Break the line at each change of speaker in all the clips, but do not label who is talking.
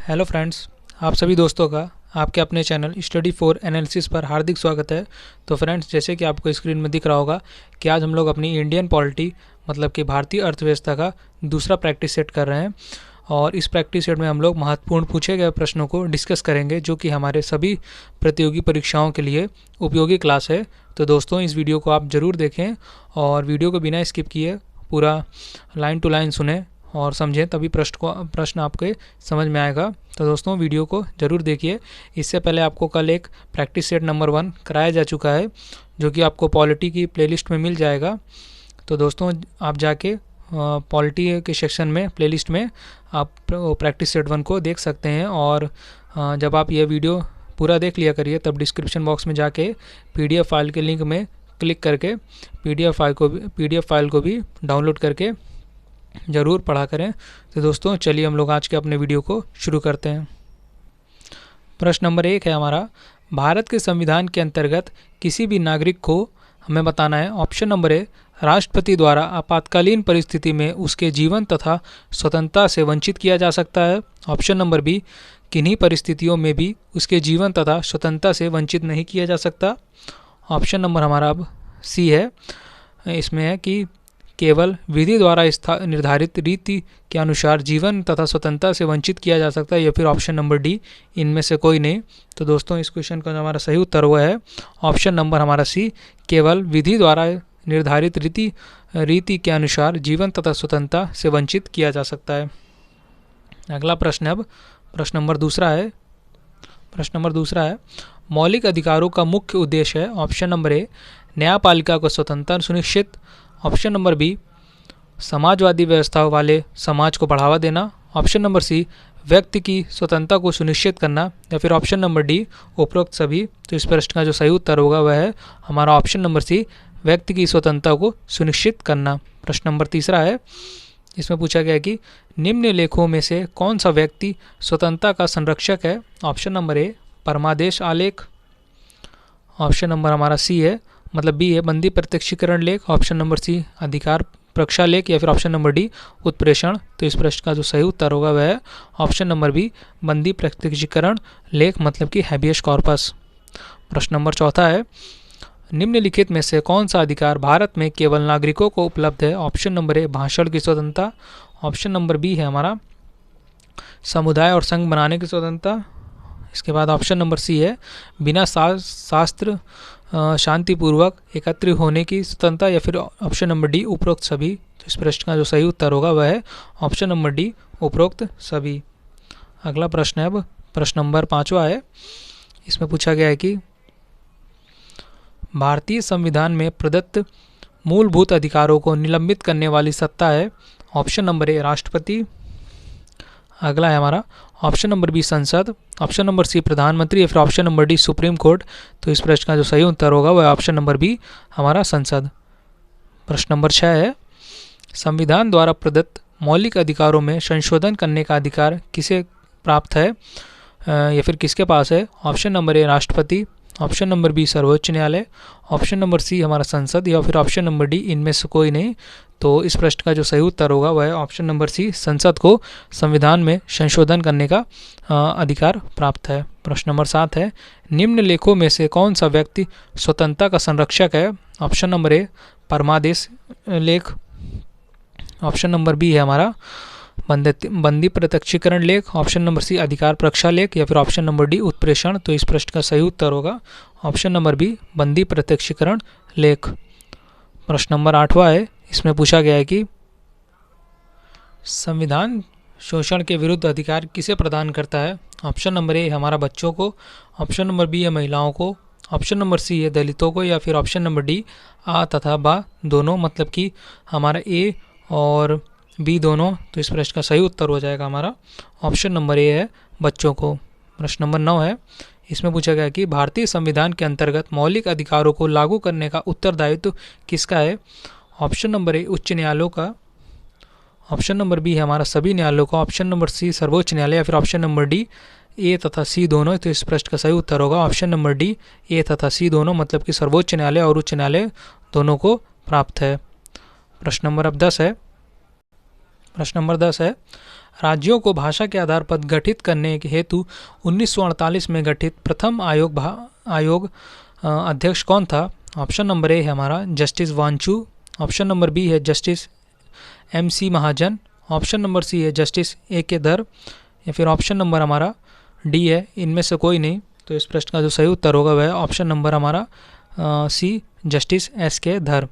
Hello friends, आप सभी दोस्तों का आपके अपने चैनल स्टडी फॉर एनालिसिस पर हार्दिक स्वागत है। तो फ्रेंड्स, जैसे कि आपको स्क्रीन में दिख रहा होगा कि आज हम लोग अपनी इंडियन पॉलिटी मतलब कि भारतीय अर्थव्यवस्था का दूसरा प्रैक्टिस सेट कर रहे हैं। और इस प्रैक्टिस सेट में हम लोग महत्वपूर्ण पूछे गए प्रश्नों को डिस्कस करेंगे, जो कि हमारे सभी प्रतियोगी परीक्षाओं के लिए उपयोगी क्लास है। तो दोस्तों, इस वीडियो को आप ज़रूर देखें और वीडियो को बिना स्किप किए पूरा लाइन टू लाइन सुने और समझें, तभी प्रश्न आपके समझ में आएगा। तो दोस्तों, वीडियो को ज़रूर देखिए। इससे पहले आपको कल एक प्रैक्टिस सेट नंबर 1 कराया जा चुका है, जो कि आपको पॉलिटी की प्लेलिस्ट में मिल जाएगा। तो दोस्तों, आप जाके पॉलिटी के सेक्शन में प्लेलिस्ट में आप प्रैक्टिस सेट 1 को देख सकते हैं। और जब आप ये वीडियो पूरा देख लिया करिए, तब डिस्क्रिप्शन बॉक्स में जाके PDF फाइल के लिंक में क्लिक करके PDF फाइल को भी डाउनलोड करके ज़रूर पढ़ा करें। तो दोस्तों, चलिए हम लोग आज के अपने वीडियो को शुरू करते हैं। प्रश्न नंबर 1 है हमारा, भारत के संविधान के अंतर्गत किसी भी नागरिक को हमें बताना है। ऑप्शन नंबर ए, राष्ट्रपति द्वारा आपातकालीन परिस्थिति में उसके जीवन तथा स्वतंत्रता से वंचित किया जा सकता है। ऑप्शन नंबर बी, किन्हीं परिस्थितियों में भी उसके जीवन तथा स्वतंत्रता से वंचित नहीं किया जा सकता। ऑप्शन नंबर हमारा अब सी है, इसमें है कि केवल विधि द्वारा निर्धारित रीति के अनुसार जीवन तथा स्वतंत्रता से वंचित किया जा सकता है, या फिर ऑप्शन नंबर डी, इनमें से कोई नहीं। तो दोस्तों, इस क्वेश्चन का हमारा सही उत्तर हुआ है ऑप्शन नंबर हमारा सी, केवल विधि द्वारा निर्धारित रीति के अनुसार जीवन तथा स्वतंत्रता से वंचित किया जा सकता है। अगला प्रश्न अब प्रश्न नंबर दूसरा है, मौलिक अधिकारों का मुख्य उद्देश्य है। ऑप्शन नंबर ए, न्यायपालिका को स्वतंत्रता सुनिश्चित। ऑप्शन नंबर बी, समाजवादी व्यवस्था वाले समाज को बढ़ावा देना। ऑप्शन नंबर सी, व्यक्ति की स्वतंत्रता को सुनिश्चित करना। या फिर ऑप्शन नंबर डी, उपरोक्त सभी। तो इस प्रश्न का जो सही उत्तर होगा वह है हमारा ऑप्शन नंबर सी, व्यक्ति की स्वतंत्रता को सुनिश्चित करना। प्रश्न नंबर 3 है, इसमें पूछा गया है कि निम्नलिखितों में से कौन सा व्यक्ति स्वतंत्रता का संरक्षक है। ऑप्शन नंबर ए, परमादेश आलेख। ऑप्शन नंबर हमारा सी है, मतलब बी है, बंदी प्रत्यक्षीकरण लेख। ऑप्शन नंबर सी, अधिकार प्रक्षालेख। या फिर ऑप्शन नंबर डी, उत्प्रेषण। तो इस प्रश्न का जो सही उत्तर होगा वह है ऑप्शन नंबर बी, बंदी प्रत्यक्षीकरण लेख, मतलब कि हैबियस कॉर्पस। प्रश्न नंबर 4 है, निम्नलिखित में से कौन सा अधिकार भारत में केवल नागरिकों को उपलब्ध है। ऑप्शन नंबर ए, भाषण की स्वतंत्रता। ऑप्शन नंबर बी है हमारा समुदाय और संघ बनाने की स्वतंत्रता। इसके बाद ऑप्शन नंबर सी है, बिना शास्त्र शांतिपूर्वक एकत्रित होने की स्वतंत्रता। या फिर ऑप्शन नंबर डी, उपरोक्त सभी। तो इस प्रश्न का जो सही उत्तर होगा वह है ऑप्शन नंबर डी, उपरोक्त सभी। अगला प्रश्न है अब प्रश्न नंबर 5 है, इसमें पूछा गया है कि भारतीय संविधान में प्रदत्त मूलभूत अधिकारों को निलंबित करने वाली सत्ता है। ऑप्शन नंबर ए, राष्ट्रपति। अगला है हमारा ऑप्शन नंबर बी, संसद। ऑप्शन नंबर सी, प्रधानमंत्री। या फिर option number D, supreme court. तो इस प्रश्न का जो सही उत्तर होगा वह ऑप्शन नंबर बी, हमारा संसद। प्रश्न नंबर 6 है, संविधान द्वारा प्रदत्त मौलिक अधिकारों में संशोधन करने का अधिकार किसे प्राप्त है या फिर किसके पास है। ऑप्शन नंबर ए, राष्ट्रपति। ऑप्शन नंबर बी, सर्वोच्च न्यायालय। ऑप्शन नंबर सी, हमारा संसद। या फिर ऑप्शन नंबर डी, इनमें से कोई नहीं। तो इस प्रश्न का जो सही उत्तर होगा वह है ऑप्शन नंबर सी, संसद को संविधान में संशोधन करने का अधिकार प्राप्त है। प्रश्न नंबर 7 है, निम्नलिखितों में से कौन सा व्यक्ति स्वतंत्रता का संरक्षक है। ऑप्शन नंबर ए, परमादेश लेख। ऑप्शन नंबर बी है हमारा बंदी प्रत्यक्षीकरण लेख। ऑप्शन नंबर सी, अधिकार प्रक्षालेख। या फिर ऑप्शन नंबर डी, उत्प्रेषण। तो इस प्रश्न का सही उत्तर होगा ऑप्शन नंबर बी, बंदी प्रत्यक्षीकरण लेख। प्रश्न नंबर 8 है, इसमें पूछा गया है कि संविधान शोषण के विरुद्ध अधिकार किसे प्रदान करता है। ऑप्शन नंबर ए, हमारा बच्चों को। ऑप्शन नंबर बी है महिलाओं को। ऑप्शन नंबर सी है दलितों को। या फिर ऑप्शन नंबर डी, आ तथा बा दोनों, मतलब कि हमारा ए और बी दोनों। तो इस प्रश्न का सही उत्तर हो जाएगा हमारा ऑप्शन नंबर ए है, बच्चों को। प्रश्न नंबर 9 है, इसमें पूछा गया कि भारतीय संविधान के अंतर्गत मौलिक अधिकारों को लागू करने का उत्तरदायित्व किसका है। ऑप्शन नंबर ए, उच्च न्यायालयों का। ऑप्शन नंबर बी है हमारा सभी न्यायालयों का। ऑप्शन नंबर सी, सर्वोच्च न्यायालय। या फिर ऑप्शन नंबर डी, ए तथा सी दोनों। तो इस प्रश्न का सही उत्तर होगा ऑप्शन नंबर डी, ए तथा सी दोनों, मतलब कि सर्वोच्च न्यायालय और उच्च न्यायालय दोनों को प्राप्त है। प्रश्न नंबर अब 10 है, प्रश्न नंबर 10 है, राज्यों को भाषा के आधार पर गठित करने के हेतु 1948 में गठित प्रथम आयोग अध्यक्ष कौन था? ऑप्शन नंबर ए है हमारा justice Wanchoo, option number B है justice MC Mahajan, option number C है जस्टिस AK धर, या फिर ऑप्शन नंबर हमारा डी है इनमें से कोई नहीं। तो इस प्रश्न का जो सही उत्तर होगा वह ऑप्शन नंबर हमारा सी जस्टिस SK धर।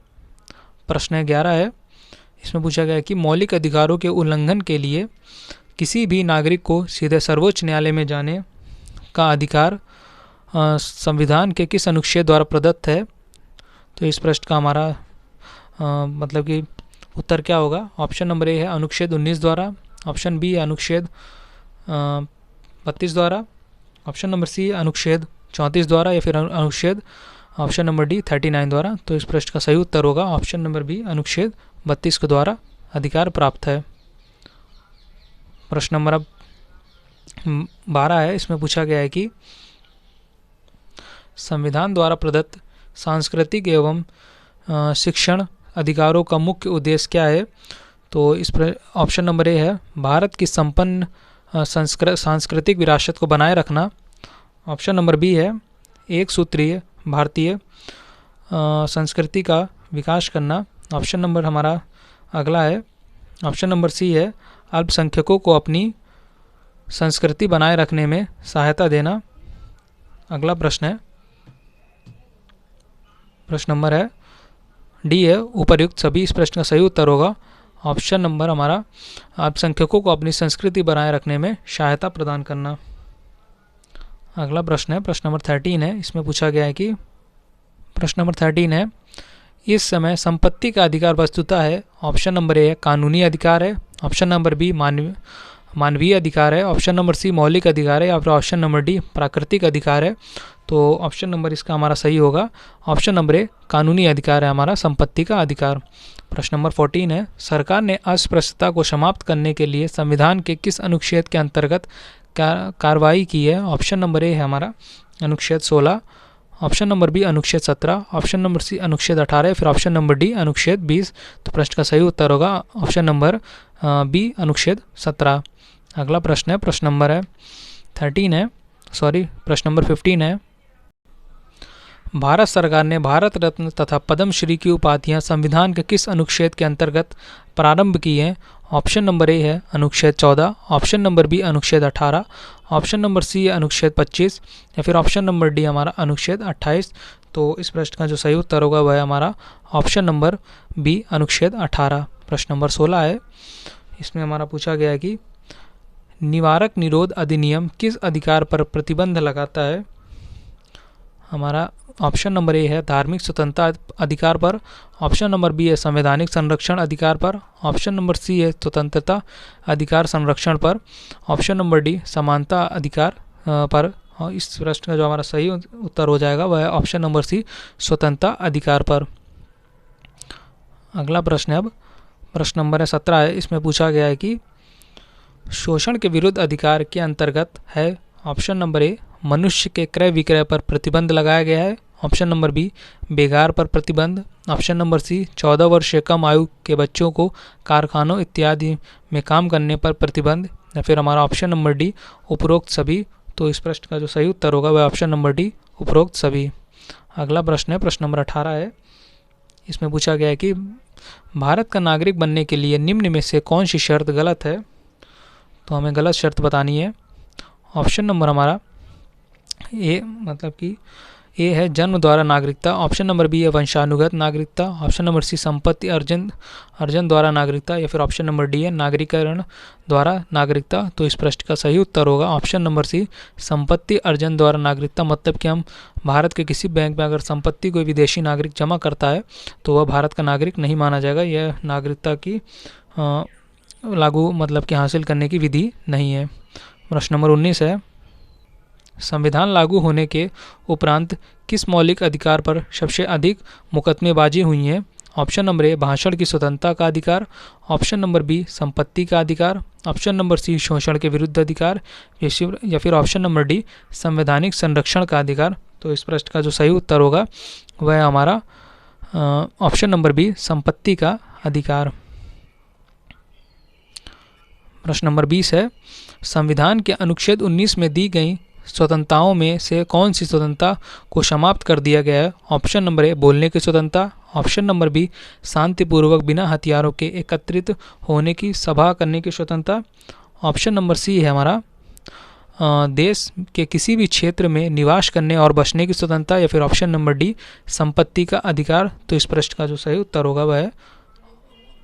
प्रश्न 11 है, इसमें पूछा गया है कि मौलिक अधिकारों के उल्लंघन के लिए किसी भी नागरिक को सीधे सर्वोच्च न्यायालय में जाने का अधिकार संविधान के किस अनुच्छेद द्वारा प्रदत्त है? तो इस प्रश्न का हमारा मतलब कि उत्तर क्या होगा? ऑप्शन नंबर ए है अनुच्छेद 19 द्वारा, ऑप्शन बी है अनुच्छेद 32 द्वारा, ऑप्शन नंबर सी अनुच्छेद 34 द्वारा, या फिर अनुच्छेद ऑप्शन नंबर डी 39 द्वारा। तो इस प्रश्न का सही उत्तर होगा ऑप्शन नंबर बी अनुच्छेद 32 के द्वारा अधिकार प्राप्त है। प्रश्न नंबर 12 है, इसमें पूछा गया है कि संविधान द्वारा प्रदत्त सांस्कृतिक एवं शिक्षण अधिकारों का मुख्य उद्देश्य क्या है? तो इस पर ऑप्शन नंबर ए है भारत की संपन्न सांस्कृतिक विरासत को बनाए रखना, ऑप्शन नंबर बी है एक सूत्रीय भारतीय संस्कृति का विकास करना, ऑप्शन नंबर हमारा अगला है ऑप्शन नंबर सी है अल्पसंख्यकों को अपनी संस्कृति बनाए रखने में सहायता देना। अगला प्रश्न है, प्रश्न नंबर है डी है उपर्युक्त सभी। इस प्रश्न का सही उत्तर होगा ऑप्शन नंबर हमारा अल्पसंख्यकों को अपनी संस्कृति बनाए रखने में सहायता प्रदान करना। अगला प्रश्न है, प्रश्न नंबर 13 है, इसमें पूछा गया है कि प्रश्न नंबर 13 है, इस समय संपत्ति का अधिकार वस्तुतः है? ऑप्शन नंबर ए कानूनी अधिकार है, ऑप्शन नंबर बी मानवीय अधिकार है, ऑप्शन नंबर सी मौलिक अधिकार है, या फिर ऑप्शन नंबर डी प्राकृतिक अधिकार है। तो ऑप्शन नंबर इसका हमारा सही होगा ऑप्शन नंबर ए कानूनी अधिकार है हमारा संपत्ति का अधिकार। प्रश्न नंबर 14 है, सरकार ने अस्पृश्यता को समाप्त करने के लिए संविधान के किस अनुच्छेद के अंतर्गत कार्रवाई की है? ऑप्शन नंबर ए है हमारा अनुच्छेद 16, ऑप्शन नंबर बी अनुच्छेद 17, ऑप्शन नंबर सी अनुच्छेद 18, फिर ऑप्शन नंबर डी अनुच्छेद 20। तो प्रश्न का सही उत्तर होगा ऑप्शन नंबर बी अनुच्छेद 17। अगला प्रश्न है, प्रश्न नंबर है 13 है, प्रश्न नंबर 15 है, भारत सरकार ने भारत रत्न तथा पद्मश्री की उपाधियां संविधान के किस अनुच्छेद के अंतर्गत प्रारंभ की हैं? ऑप्शन नंबर ए है अनुच्छेद 14, ऑप्शन नंबर बी अनुच्छेद 18, ऑप्शन नंबर सी है अनुच्छेद 25, या फिर ऑप्शन नंबर डी हमारा अनुच्छेद 28। तो इस प्रश्न का जो सही उत्तर होगा वह हमारा ऑप्शन नंबर बी अनुच्छेद 18। प्रश्न नंबर 16 है, इसमें हमारा पूछा गया है कि निवारक निरोध अधिनियम किस अधिकार पर प्रतिबंध लगाता है? हमारा ऑप्शन नंबर ए है धार्मिक स्वतंत्रता अधिकार पर, ऑप्शन नंबर बी है संवैधानिक संरक्षण अधिकार पर, ऑप्शन नंबर सी है स्वतंत्रता अधिकार संरक्षण पर, ऑप्शन नंबर डी समानता अधिकार पर। इस प्रश्न का जो हमारा सही उत्तर हो जाएगा वह है ऑप्शन नंबर सी स्वतंत्रता अधिकार पर। अगला प्रश्न है, अब प्रश्न नंबर 17 है, इसमें पूछा गया है कि शोषण के विरुद्ध अधिकार के अंतर्गत है? ऑप्शन नंबर ए मनुष्य के क्रय विक्रय पर प्रतिबंध लगाया गया है, ऑप्शन नंबर बी बेगार पर प्रतिबंध, ऑप्शन नंबर सी 14 वर्ष से कम आयु के बच्चों को कारखानों इत्यादि में काम करने पर प्रतिबंध, या फिर हमारा ऑप्शन नंबर डी उपरोक्त सभी। तो इस प्रश्न का जो सही उत्तर होगा वह ऑप्शन नंबर डी उपरोक्त सभी। अगला प्रश्न है, प्रश्न नंबर 18 है, इसमें पूछा गया है कि भारत का नागरिक बनने के लिए निम्न में से कौन सी शर्त गलत है? तो हमें गलत शर्त बतानी है। ऑप्शन नंबर हमारा ए मतलब कि ए है जन्म द्वारा नागरिकता, ऑप्शन नंबर बी है वंशानुगत नागरिकता, ऑप्शन नंबर सी संपत्ति अर्जन द्वारा नागरिकता, या फिर ऑप्शन नंबर डी है नागरिकरण द्वारा नागरिकता। तो इस प्रश्न का सही उत्तर होगा ऑप्शन नंबर सी संपत्ति अर्जन द्वारा नागरिकता। मतलब कि हम भारत के किसी बैंक में अगर संपत्ति कोई विदेशी नागरिक जमा करता है तो वह भारत का नागरिक नहीं माना जाएगा। यह नागरिकता की लागू मतलब कि हासिल करने की विधि नहीं है। प्रश्न नंबर 19 है, संविधान लागू होने के उपरांत किस मौलिक अधिकार पर सबसे अधिक मुकदमेबाजी हुई है? ऑप्शन नंबर ए भाषण की स्वतंत्रता का अधिकार, ऑप्शन नंबर बी संपत्ति का अधिकार, ऑप्शन नंबर सी शोषण के विरुद्ध अधिकार, या फिर ऑप्शन नंबर डी संवैधानिक संरक्षण का अधिकार। तो इस प्रश्न का जो सही उत्तर होगा वह हमारा ऑप्शन नंबर बी संपत्ति का अधिकार। प्रश्न नंबर 20 है, संविधान के अनुच्छेद 19 में दी गई स्वतंत्रताओं में से कौन सी स्वतंत्रता को समाप्त कर दिया गया है? ऑप्शन नंबर ए बोलने की स्वतंत्रता, ऑप्शन नंबर बी शांतिपूर्वक बिना हथियारों के एकत्रित होने की सभा करने की स्वतंत्रता, ऑप्शन नंबर सी है हमारा देश के किसी भी क्षेत्र में निवास करने और बसने की स्वतंत्रता, या फिर ऑप्शन नंबर डी संपत्ति का अधिकार। तो इस प्रश्न का जो सही उत्तर होगा वह है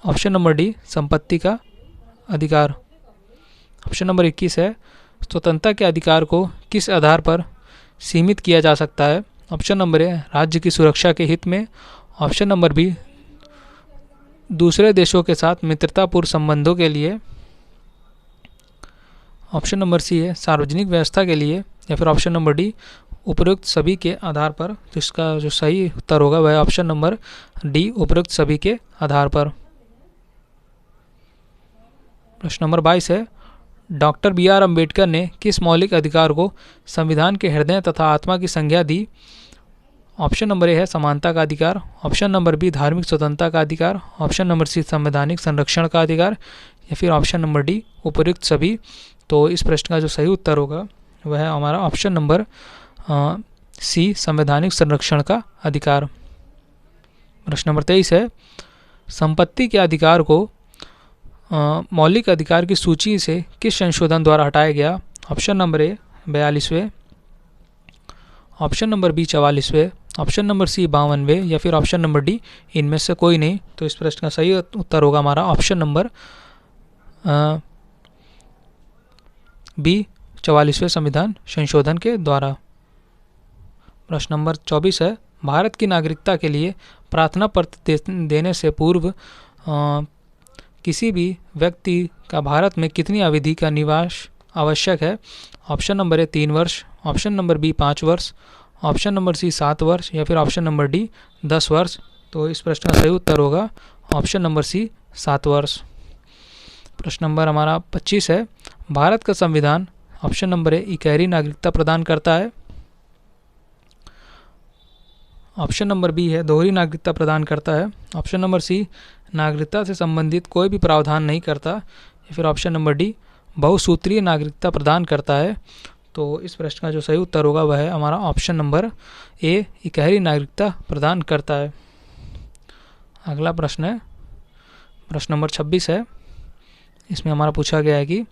ऑप्शन नंबर डी संपत्ति का अधिकार। ऑप्शन नंबर 21 है, स्वतंत्रता के अधिकार को किस आधार पर सीमित किया जा सकता है? ऑप्शन नंबर ए राज्य की सुरक्षा के हित में, ऑप्शन नंबर बी दूसरे देशों के साथ मित्रतापूर्ण संबंधों के लिए, ऑप्शन नंबर सी है सार्वजनिक व्यवस्था के लिए, या फिर ऑप्शन नंबर डी उपरोक्त सभी के आधार पर। तो इसका जो सही उत्तर होगा वह ऑप्शन नंबर डी उपरोक्त सभी के आधार पर। प्रश्न नंबर 22 है, डॉक्टर बी.आर. अम्बेडकर ने किस मौलिक अधिकार को संविधान के हृदय तथा आत्मा की संज्ञा दी? ऑप्शन नंबर ए है समानता का अधिकार, ऑप्शन नंबर बी धार्मिक स्वतंत्रता का अधिकार, ऑप्शन नंबर सी संवैधानिक संरक्षण का अधिकार, या फिर ऑप्शन नंबर डी उपयुक्त सभी। तो इस प्रश्न का जो सही उत्तर होगा वह है हमारा ऑप्शन नंबर सी संवैधानिक संरक्षण का अधिकार। प्रश्न नंबर 23 है, संपत्ति के अधिकार को मौलिक अधिकार की सूची से किस संशोधन द्वारा हटाया गया? ऑप्शन नंबर ए 42वें, ऑप्शन नंबर बी 44वें, ऑप्शन नंबर सी 52वें, या फिर ऑप्शन नंबर डी इनमें से कोई नहीं। तो इस प्रश्न का सही उत्तर होगा हमारा ऑप्शन नंबर बी 44वें संविधान संशोधन के द्वारा। प्रश्न नंबर 24 है, भारत की नागरिकता के लिए प्रार्थना पत्र देने से पूर्व किसी भी व्यक्ति का भारत में कितनी अवधि का निवास आवश्यक है? ऑप्शन नंबर ए 3 वर्ष, ऑप्शन नंबर बी 5 वर्ष, ऑप्शन नंबर सी 7 वर्ष, या फिर ऑप्शन नंबर डी 10 वर्ष। तो इस प्रश्न का सही उत्तर होगा ऑप्शन नंबर सी 7 वर्ष। प्रश्न नंबर हमारा 25 है, भारत का संविधान ऑप्शन नंबर ए इकहरी नागरिकता प्रदान करता है, ऑप्शन नंबर बी है दोहरी नागरिकता प्रदान करता है, ऑप्शन नंबर सी नागरिकता से संबंधित कोई भी प्रावधान नहीं करता, या फिर ऑप्शन नंबर डी बहुसूत्रीय नागरिकता प्रदान करता है। तो इस प्रश्न का जो सही उत्तर होगा वह है हमारा ऑप्शन नंबर ए इकहरी नागरिकता प्रदान करता है। अगला प्रश्न है प्रश्न नंबर 26 है, इसमें हमारा पूछा गया है कि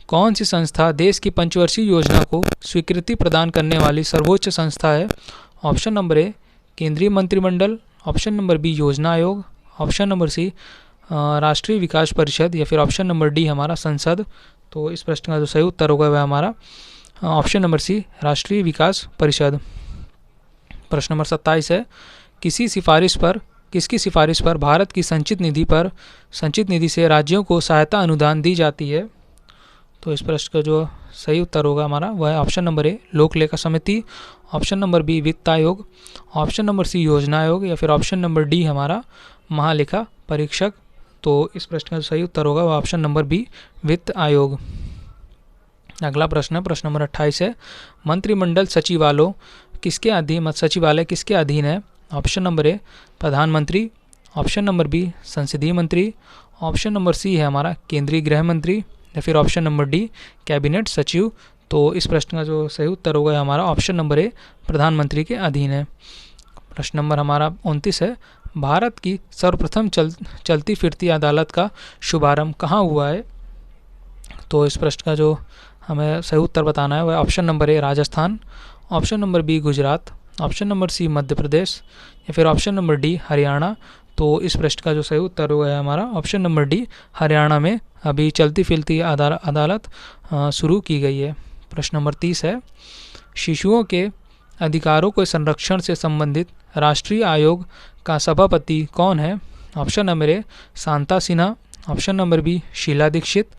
कौन सी संस्था देश की पंचवर्षीय योजना को स्वीकृति प्रदान करने वाली सर्वोच्च संस्था है? ऑप्शन नंबर ए केंद्रीय मंत्रिमंडल, ऑप्शन नंबर बी योजना आयोग, ऑप्शन नंबर सी राष्ट्रीय विकास परिषद, या फिर ऑप्शन नंबर डी हमारा संसद। तो इस प्रश्न का जो सही उत्तर होगा वह हमारा ऑप्शन नंबर सी राष्ट्रीय विकास परिषद। प्रश्न नंबर 27 है, किसकी सिफारिश पर भारत की संचित निधि से राज्यों को सहायता अनुदान दी जाती है? तो इस प्रश्न का जो सही उत्तर होगा हमारा वह ऑप्शन नंबर ए लोक लेखा समिति, ऑप्शन नंबर बी वित्त आयोग, ऑप्शन नंबर सी योजना आयोग, या फिर ऑप्शन नंबर डी हमारा महालेखा परीक्षक। तो इस प्रश्न का सही उत्तर होगा वह ऑप्शन नंबर बी वित्त आयोग। अगला प्रश्न है प्रश्न नंबर 28 है, मंत्रिमंडल सचिवालय किसके अधीन है? ऑप्शन नंबर ए प्रधानमंत्री, ऑप्शन नंबर बी संसदीय मंत्री, ऑप्शन नंबर सी है हमारा केंद्रीय गृह मंत्री, या फिर ऑप्शन नंबर डी कैबिनेट सचिव। तो इस प्रश्न का जो सही उत्तर होगा हमारा ऑप्शन नंबर ए प्रधानमंत्री के अधीन है। प्रश्न नंबर हमारा 29 है, भारत की सर्वप्रथम चलती फिरती अदालत का शुभारंभ कहाँ हुआ है? तो इस प्रश्न का जो हमें सही उत्तर बताना है वह option number A Rajasthan, option number B Gujarat, option number C Madhya Pradesh, या फिर ऑप्शन नंबर डी हरियाणा। तो इस प्रश्न का जो सही उत्तर हुआ है हमारा ऑप्शन नंबर डी हरियाणा में अभी चलती फिरती अदालत शुरू की गई है। प्रश्न नंबर 30 है, शिशुओं के अधिकारों के संरक्षण से संबंधित राष्ट्रीय आयोग का सभापति कौन है? Option number A Shanta Sinha, option number B Sheila Dikshit,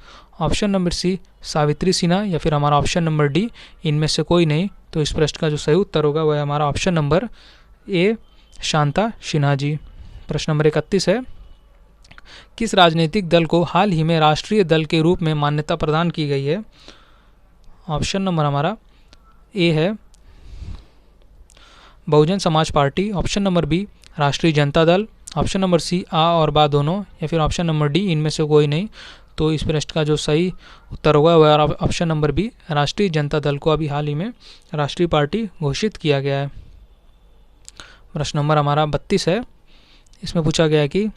option number C Savitri Sinha, या फिर हमारा ऑप्शन नंबर डी इनमें से कोई नहीं। तो इस प्रश्न का जो सही उत्तर होगा वह हमारा option number A Shanta Sinha ji. प्रश्न नंबर 31 है, किस राजनीतिक दल को हाल ही में राष्ट्रीय दल के रूप में मान्यता प्रदान की गई है? ऑप्शन नंबर हमारा ए है Bahujan Samaj party, option number B राष्ट्रीय जनता दल, ऑप्शन नंबर सी आ और बा दोनों, या फिर ऑप्शन नंबर डी इनमें से कोई नहीं। तो इस प्रश्न का जो सही उत्तर होगा वह ऑप्शन नंबर बी, राष्ट्रीय जनता दल को अभी हाल ही में राष्ट्रीय पार्टी घोषित किया गया है। प्रश्न नंबर हमारा 32 है। इसमें पूछा गया है कि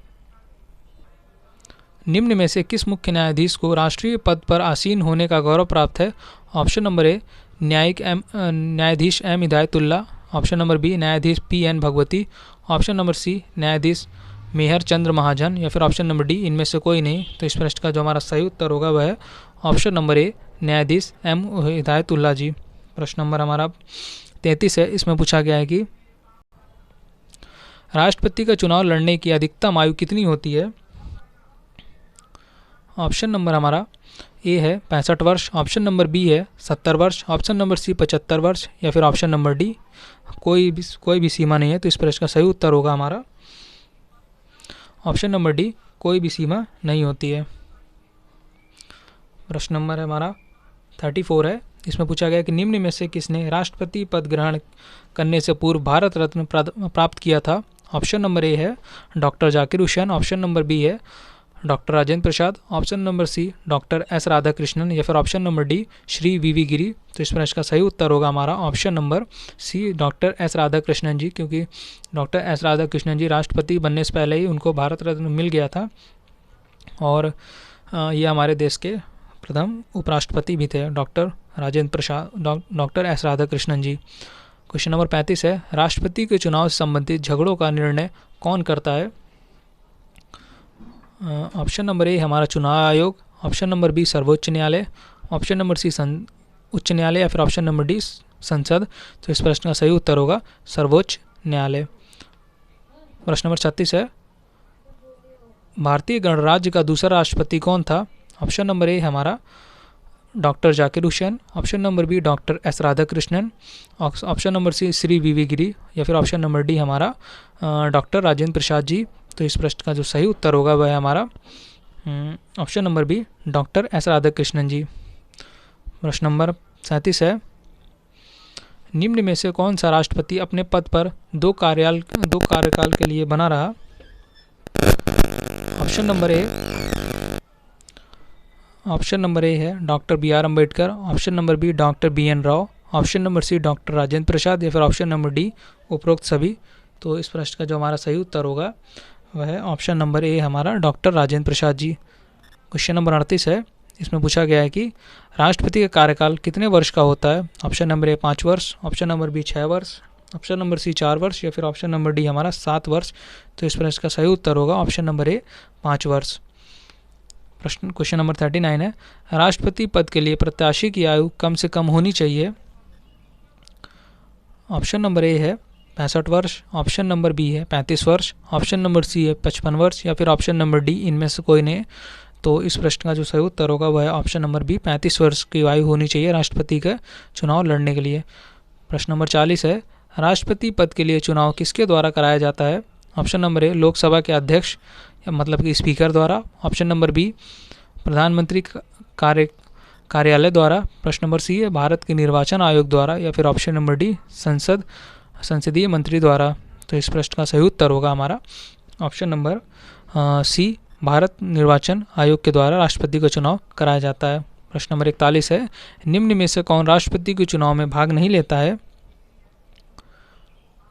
निम्न में से किस मुख्य न्यायाधीश को राष्ट्रीय पद पर आसीन होने का गौरव प्राप्त है? ऑप्शन नंबर ए, न्यायाधीश M Hidayatullah. Option number B, न्यायाधीश P N Bhagwati. Option number C, न्यायाधीश मेहर चंद्र महाजन, या फिर ऑप्शन नंबर डी, इनमें से कोई नहीं। तो इस प्रश्न का जो हमारा सही उत्तर होगा वह है ऑप्शन नंबर ए, न्यायाधीश एम हिदायतुल्ला जी। प्रश्न नंबर हमारा 33 है। इसमें पूछा गया है कि राष्ट्रपति का चुनाव लड़ने की अधिकतम आयु कितनी होती है? ऑप्शन नंबर हमारा ए है 65 वर्ष। ऑप्शन नंबर बी है 70 वर्ष। ऑप्शन नंबर सी 75 वर्ष, या फिर ऑप्शन नंबर डी, कोई भी सीमा नहीं है। तो इस प्रश्न का सही उत्तर होगा हमारा ऑप्शन नंबर डी, कोई भी सीमा नहीं होती है। प्रश्न नंबर हमारा 34 है। इसमें पूछा गया कि निम्न में से किसने राष्ट्रपति पद ग्रहण करने से पूर्व भारत रत्न प्राप्त किया था? ऑप्शन नंबर ए है doctor Zakir Hussain. Option number B है doctor Rajendra Prasad. Option number C doctor S Radhakrishnan, या फिर option number D Shri V Giri. तो इस प्रश्न का सही उत्तर होगा हमारा option number C, doctor S Radhakrishnan ji, क्योंकि डॉक्टर एस राधाकृष्णन जी राष्ट्रपति बनने से पहले ही उनको भारत रत्न मिल गया था और ये हमारे देश के प्रथम उपराष्ट्रपति भी थे, डॉक्टर राजेंद्र प्रसाद, डॉक्टर एस राधाकृष्णन जी। क्वेश्चन नंबर 35 है। राष्ट्रपति के चुनाव से संबंधित झगड़ों का निर्णय कौन करता है? ऑप्शन नंबर ए हमारा चुनाव आयोग। ऑप्शन नंबर बी सर्वोच्च न्यायालय। ऑप्शन नंबर सी उच्च न्यायालय, या फिर ऑप्शन नंबर डी संसद। तो इस प्रश्न का सही उत्तर होगा सर्वोच्च न्यायालय। प्रश्न नंबर 36 है। भारतीय गणराज्य का दूसरा राष्ट्रपति कौन था? ऑप्शन नंबर ए हमारा doctor Zakir Hussain. Option number B doctor S Radhakrishnan. Option number C Shri V Giri, या फिर ऑप्शन नंबर डी हमारा डॉक्टर राजेंद्र प्रसाद जी। तो इस प्रश्न का जो सही उत्तर होगा वह है हमारा option number B doctor S Radhakrishnan ji. प्रश्न नंबर 37 है। निम्न में से कौन सा राष्ट्रपति अपने पद पर दो कार्यकाल के लिए बना रहा? ऑप्शन नंबर ए है doctor B R Ambedkar. Option number B doctor B N Rao. Option number C doctor Rajendra Prasad, या फिर ऑप्शन नंबर डी उपरोक्त सभी। तो इस प्रश्न का जो हमारा सही उत्तर होगा वह है ऑप्शन नंबर ए हमारा डॉक्टर राजेंद्र प्रसाद जी। क्वेश्चन नंबर 38 है। इसमें पूछा गया है कि राष्ट्रपति का कार्यकाल कितने वर्ष का होता है? ऑप्शन नंबर ए 5 वर्ष। ऑप्शन नंबर बी 6 वर्ष। ऑप्शन नंबर सी 4 वर्ष, या फिर ऑप्शन नंबर डी हमारा 7 वर्ष। तो इस प्रश्न का सही उत्तर होगा ऑप्शन नंबर ए 5 वर्ष। क्वेश्चन नंबर 39 है। राष्ट्रपति पद के लिए प्रत्याशी की आयु कम से कम होनी चाहिए? ऑप्शन नंबर ए है 65 वर्ष। ऑप्शन नंबर बी है 35 वर्ष। ऑप्शन नंबर सी है 55 वर्ष, या फिर ऑप्शन नंबर डी इनमें से कोई नहीं। तो इस प्रश्न का जो सही उत्तर होगा वह है ऑप्शन नंबर बी 35 वर्ष की आयु होनी चाहिए राष्ट्रपति का चुनाव लड़ने के लिए। प्रश्न नंबर 40 है। राष्ट्रपति पद के लिए चुनाव किसके द्वारा कराया जाता है? ऑप्शन नंबर ए लोकसभा के अध्यक्ष, मतलब कि स्पीकर द्वारा। ऑप्शन नंबर बी प्रधानमंत्री कार्यालय द्वारा। प्रश्न नंबर सी है भारत के निर्वाचन आयोग द्वारा, या फिर ऑप्शन नंबर डी संसदीय मंत्री द्वारा। तो इस प्रश्न का सही उत्तर होगा हमारा ऑप्शन नंबर सी, भारत निर्वाचन आयोग के द्वारा राष्ट्रपति का चुनाव कराया जाता है। प्रश्न नंबर 41 है। निम्न में से कौन राष्ट्रपति के चुनाव में भाग नहीं लेता है?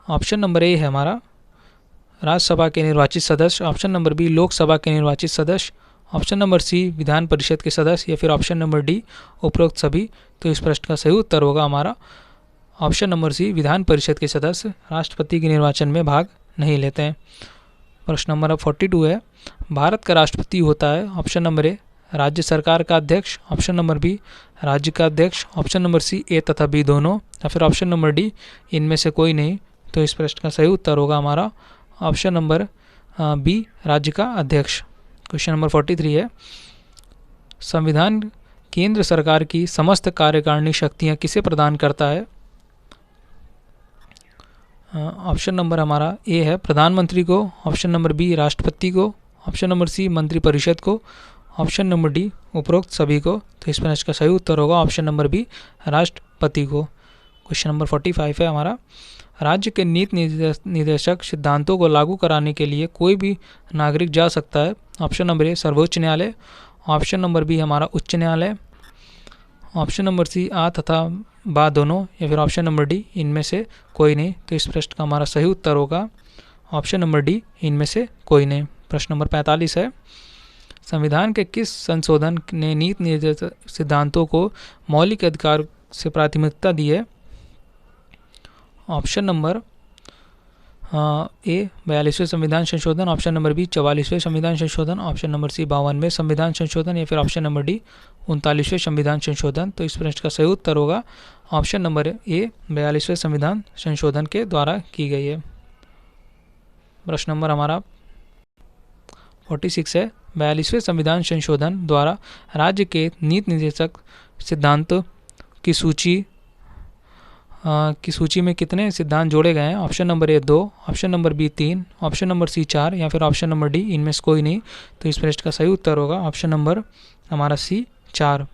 ऑप्शन नंबर ए है हमारा राज्यसभा के निर्वाचित सदस्य। ऑप्शन नंबर बी लोकसभा के निर्वाचित सदस्य। ऑप्शन नंबर सी विधान परिषद के सदस्य, या फिर ऑप्शन नंबर डी उपरोक्त सभी। तो इस प्रश्न का सही उत्तर होगा हमारा ऑप्शन नंबर सी, विधान परिषद के सदस्य राष्ट्रपति के निर्वाचन में भाग नहीं लेते हैं। प्रश्न नंबर 42 है। भारत का राष्ट्रपति होता है ऑप्शन नंबर ए राज्य सरकार का अध्यक्ष। ऑप्शन नंबर बी राज्य का अध्यक्ष। ऑप्शन नंबर सी ए तथा बी दोनों, या फिर ऑप्शन नंबर डी इनमें से कोई नहीं। तो इस प्रश्न का सही उत्तर होगा हमारा ऑप्शन नंबर बी राज्य का अध्यक्ष। क्वेश्चन नंबर 43 है। संविधान केंद्र सरकार की समस्त कार्यकारिणी शक्तियां किसे प्रदान करता है? ऑप्शन नंबर हमारा ए है प्रधानमंत्री को। ऑप्शन नंबर बी राष्ट्रपति को। ऑप्शन नंबर सी मंत्रिपरिषद को। ऑप्शन नंबर डी उपरोक्त सभी को। तो इस प्रश्न का सही उत्तर होगा ऑप्शन नंबर बी राष्ट्रपति को। क्वेश्चन नंबर 45 है हमारा। राज्य के नीति निर्देशक सिद्धांतों को लागू कराने के लिए कोई भी नागरिक जा सकता है। ऑप्शन नंबर ए सर्वोच्च न्यायालय। ऑप्शन नंबर बी हमारा उच्च न्यायालय, ऑप्शन नंबर सी आ तथा बा दोनों, या फिर ऑप्शन नंबर डी इनमें से कोई नहीं। तो इस प्रश्न का हमारा सही उत्तर होगा ऑप्शन नंबर डी इनमें से कोई नहीं। प्रश्न नंबर 45 है, संविधान के किस संशोधन ने नीति निर्देशक सिद्धांतों को मौलिक अधिकार से प्राथमिकता दी है? ऑप्शन नंबर ए 42वें संविधान संशोधन, ऑप्शन नंबर बी 44वें संविधान संशोधन, ऑप्शन नंबर सी 52वें संविधान संशोधन, या फिर ऑप्शन नंबर डी 39वें संविधान संशोधन। तो इस प्रश्न का सही उत्तर होगा ऑप्शन नंबर ए 42वें संविधान संशोधन के द्वारा की गई है। प्रश्न नंबर हमारा 46 है, 42वें संविधान संशोधन द्वारा राज्य के नीति निर्देशक सिद्धांत की सूची में कितने सिद्धांत जोड़े गए हैं? Option number A 2, option number B 3, option number C 4, या फिर ऑप्शन नंबर डी इनमें से कोई नहीं। तो इस प्रश्न का सही उत्तर होगा ऑप्शन नंबर हमारा सी 4।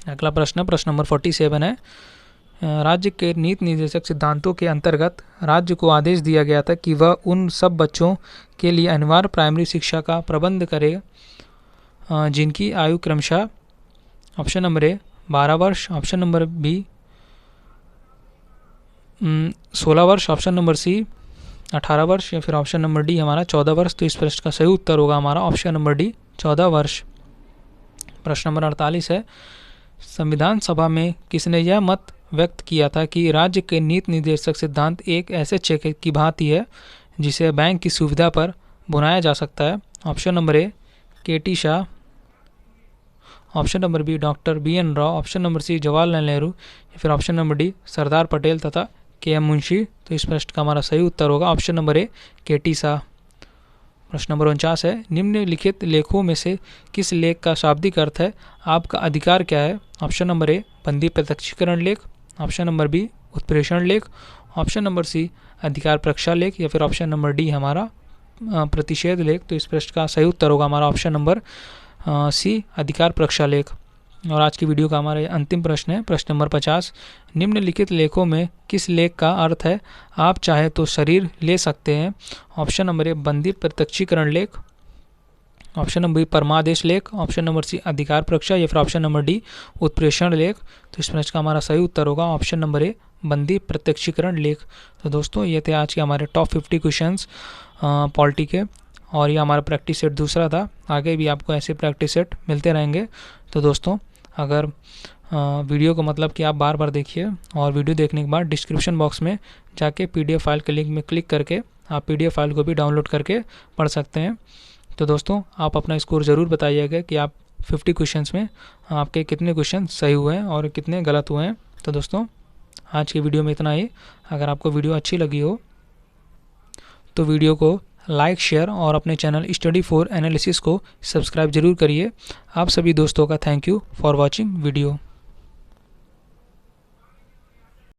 अगला प्रश्न नंबर 47 है, राज्य के नीति निर्देशक सिद्धांतों के अंतर्गत राज्य को आदेश दिया गया था कि वह उन सब बच्चों के लिए अनिवार्य प्राइमरी शिक्षा का प्रबंध करे जिनकी आयु क्रमशः ऑप्शन नंबर ए 12 वर्ष, ऑप्शन नंबर बी 16 वर्ष, ऑप्शन नंबर सी 18 वर्ष, या फिर ऑप्शन नंबर डी हमारा 14 वर्ष। तो इस प्रश्न का सही उत्तर होगा हमारा ऑप्शन नंबर डी 14 वर्ष। प्रश्न नंबर 48 है, संविधान सभा में किसने यह मत व्यक्त किया था कि राज्य के नीति निर्देशक सिद्धांत एक ऐसे चेक की भांति है जिसे बैंक की सुविधा पर बुनाया जा सकता है? Option number A K T. Shah, option number B doctor B N. Rao, option number C Jawaharlal Nehru, या फिर option number D Sardar Patel तथा के.एम. मुंशी। तो इस प्रश्न का हमारा सही उत्तर होगा option number A K T. Shah. प्रश्न नंबर 49 है, निम्नलिखित लेखों में से किस लेख का शाब्दिक अर्थ है आपका अधिकार क्या है? ऑप्शन नंबर ए बंदी प्रत्यक्षीकरण लेख, ऑप्शन नंबर बी उत्प्रेषण लेख, ऑप्शन नंबर सी अधिकार प्रक्षा लेख, या फिर ऑप्शन नंबर डी हमारा प्रतिषेध लेख। तो इस प्रश्न का सही उत्तर होगा हमारा ऑप्शन नंबर सी अधिकार प्रक्षा लेख। और आज की वीडियो का हमारा अंतिम प्रश्न है, प्रश्न नंबर 50, निम्नलिखित लेखों में किस लेख का अर्थ है आप चाहे तो शरीर ले सकते हैं? ऑप्शन नंबर ए बंदी प्रत्यक्षीकरण लेख, ऑप्शन नंबर बी परमादेश लेख, ऑप्शन नंबर सी अधिकार प्रक्षा, या फिर ऑप्शन नंबर डी उत्प्रेषण लेख। तो इस प्रश्न का हमारा सही उत्तर होगा ऑप्शन नंबर ए बंदी प्रत्यक्षीकरण लेख। तो दोस्तों ये थे आज के हमारे टॉप 50 क्वेश्चंस पॉलिटी के, और ये हमारा प्रैक्टिस सेट दूसरा था। आगे भी आपको ऐसे प्रैक्टिस सेट मिलते रहेंगे। तो दोस्तों अगर वीडियो को मतलब कि आप बार बार देखिए, और वीडियो देखने के बाद डिस्क्रिप्शन बॉक्स में जाके PDF फाइल के लिंक में क्लिक करके आप PDF फाइल को भी डाउनलोड करके पढ़ सकते हैं। तो दोस्तों आप अपना स्कोर ज़रूर बताइएगा कि आप 50 क्वेश्चंस में आपके कितने क्वेश्चन सही हुए हैं और कितने गलत हुए हैं। तो दोस्तों आज की वीडियो में इतना ही। अगर आपको वीडियो अच्छी लगी हो तो वीडियो को लाइक, शेयर और अपने चैनल स्टडी फॉर एनालिसिस को सब्सक्राइब जरूर करिए। आप सभी दोस्तों का thank you for watching video.